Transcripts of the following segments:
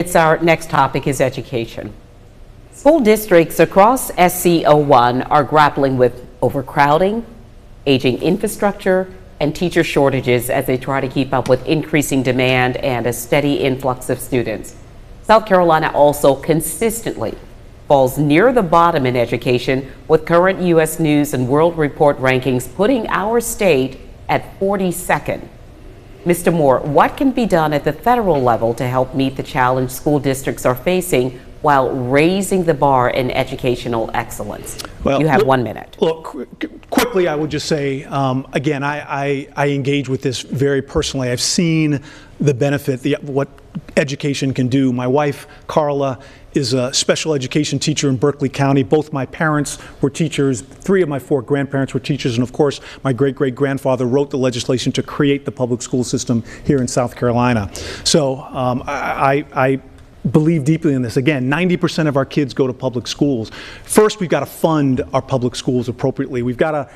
Our next topic is education. School districts across SC01 are grappling with overcrowding, aging infrastructure, and teacher shortages as they try to keep up with increasing demand and a steady influx of students. South Carolina also consistently falls near the bottom in education, with current U.S. News and World Report rankings putting our state at 42nd. Mr. Moore, what can be done at the federal level to help meet the challenge school districts are facing while raising the bar in educational excellence? Well, you have 1 minute. Look, quickly, I would just say, again, I engage with this very personally. I've seen the benefit, what education can do. My wife, Carla, is a special education teacher in Berkeley County. Both my parents were teachers. 3 of my 4 grandparents were teachers. And of course, my great-great-grandfather wrote the legislation to create the public school system here in South Carolina. So I believe deeply in this. Again, 90% of our kids go to public schools. First, we've got to fund our public schools appropriately. We've got to,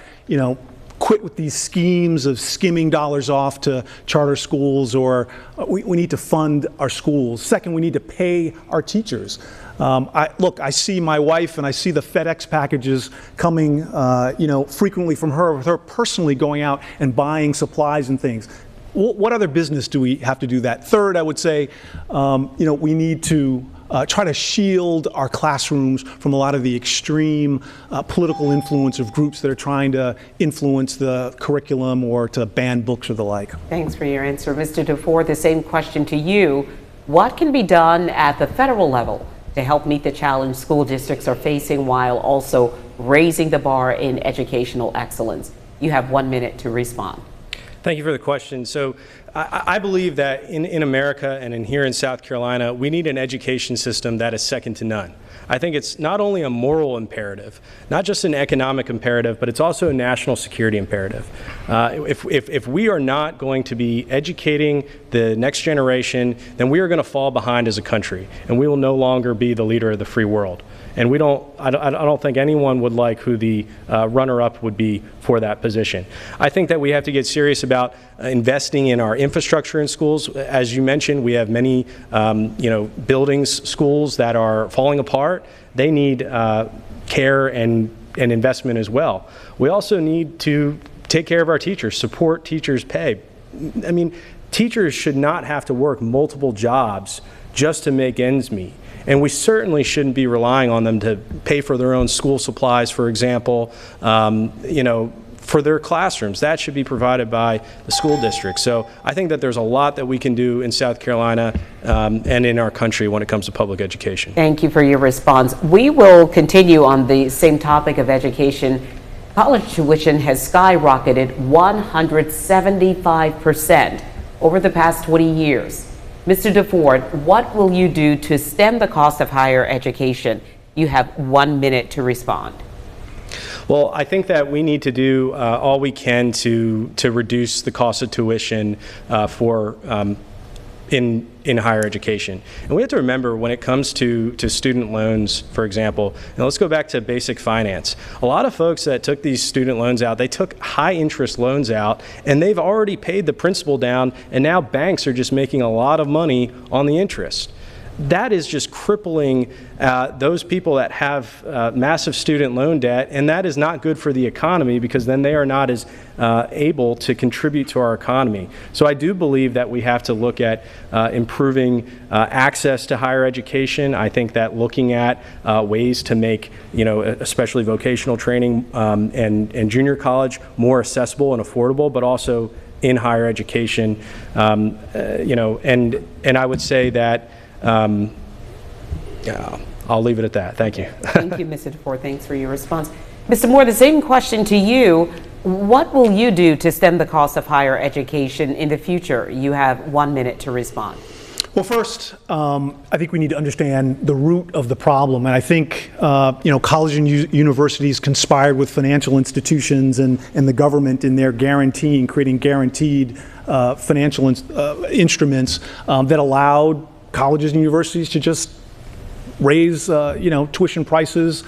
quit with these schemes of skimming dollars off to charter schools, or we need to fund our schools. Second, we need to pay our teachers. I see my wife and I see the FedEx packages coming, frequently from her, with her personally going out and buying supplies and things. What other business do we have to do that? Third, I would say, we need to try to shield our classrooms from a lot of the extreme political influence of groups that are trying to influence the curriculum or to ban books or the like. Thanks for your answer. Mr. DeFore, the same question to you. What can be done at the federal level to help meet the challenge school districts are facing while also raising the bar in educational excellence? You have 1 minute to respond. Thank you for the question. So I believe that in America and here in South Carolina, we need an education system that is second to none. I think it's not only a moral imperative, not just an economic imperative, but it's also a national security imperative. If we are not going to be educating the next generation, then we are going to fall behind as a country, and we will no longer be the leader of the free world. And I don't think anyone would like who the runner-up would be for that position. I think that we have to get serious about investing in our infrastructure in schools. As you mentioned, we have many buildings, schools that are falling apart. They need care and investment as well. We also need to take care of our teachers, support teachers' pay. I mean, teachers should not have to work multiple jobs just to make ends meet. And we certainly shouldn't be relying on them to pay for their own school supplies, for example, for their classrooms. That should be provided by the school district. So I think that there's a lot that we can do in South Carolina and in our country when it comes to public education. Thank you for your response. We will continue on the same topic of education. College tuition has skyrocketed 175% over the past 20 years. Mr. DeFore, what will you do to stem the cost of higher education? You have 1 minute to respond. Well, I think that we need to do all we can to reduce the cost of tuition in higher education. And we have to remember, when it comes to student loans, for example, and let's go back to basic finance. A lot of folks that took these student loans out, they took high interest loans out, and they've already paid the principal down, and now banks are just making a lot of money on the interest. That is just crippling those people that have massive student loan debt, and that is not good for the economy, because then they are not as able to contribute to our economy. So I do believe that we have to look at improving access to higher education. I think that looking at ways to make, especially vocational training and junior college more accessible and affordable, but also in higher education, and I would say that I'll leave it at that. Thank you. Thank you, Mr. DeFore. Thanks for your response. Mr. Moore, the same question to you. What will you do to stem the cost of higher education in the future? You have 1 minute to respond. Well, first, I think we need to understand the root of the problem. And I think, colleges and universities conspired with financial institutions and the government in their creating guaranteed financial instruments that allowed colleges and universities to just raise, tuition prices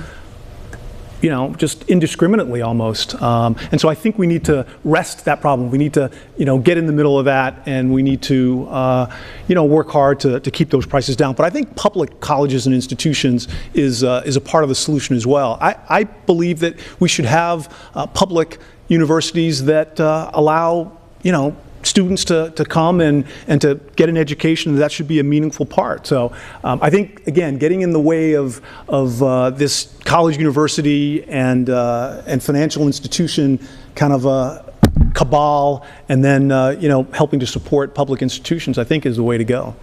just indiscriminately almost. And so I think we need to wrest that problem. We need to, get in the middle of that, and we need to, work hard to keep those prices down. But I think public colleges and institutions is a part of the solution as well. I believe that we should have public universities that allow, students to come and to get an education. That should be a meaningful part. So I think, again, getting in the way of this college, university, and financial institution kind of cabal, and then helping to support public institutions, I think is the way to go.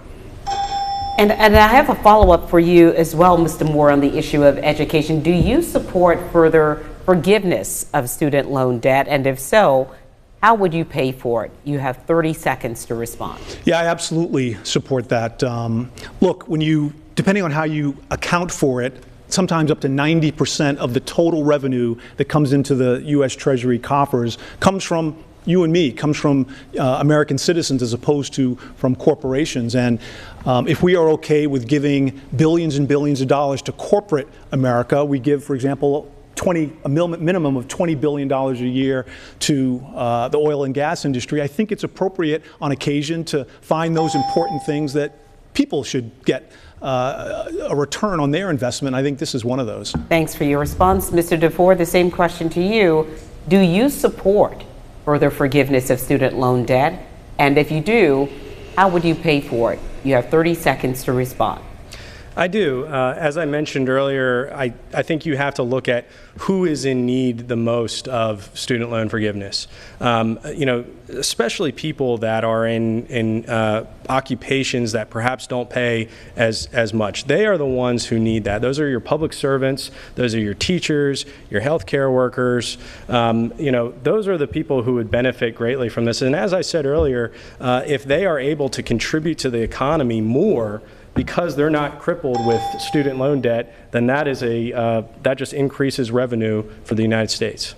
And I have a follow-up for you as well, Mr. Moore, on the issue of education. Do you support further forgiveness of student loan debt? And if so, how would you pay for it? You have 30 seconds to respond. Yeah, I absolutely support that. Look, depending on how you account for it, sometimes up to 90% of the total revenue that comes into the U.S. Treasury coffers comes from you and me, comes from American citizens as opposed to from corporations. And if we are okay with giving billions and billions of dollars to corporate America, we give, for example, a minimum of $20 billion a year to the oil and gas industry, I think it's appropriate on occasion to find those important things that people should get a return on their investment. I think this is one of those. Thanks for your response. Mr. DeFore, the same question to you. Do you support further forgiveness of student loan debt? And if you do, how would you pay for it? You have 30 seconds to respond. I do. As I mentioned earlier, I think you have to look at who is in need the most of student loan forgiveness. Especially people that are in occupations that perhaps don't pay as much. They are the ones who need that. Those are your public servants. Those are your teachers, your healthcare workers. Those are the people who would benefit greatly from this. And as I said earlier, if they are able to contribute to the economy more, because they're not crippled with student loan debt, then that just increases revenue for the United States.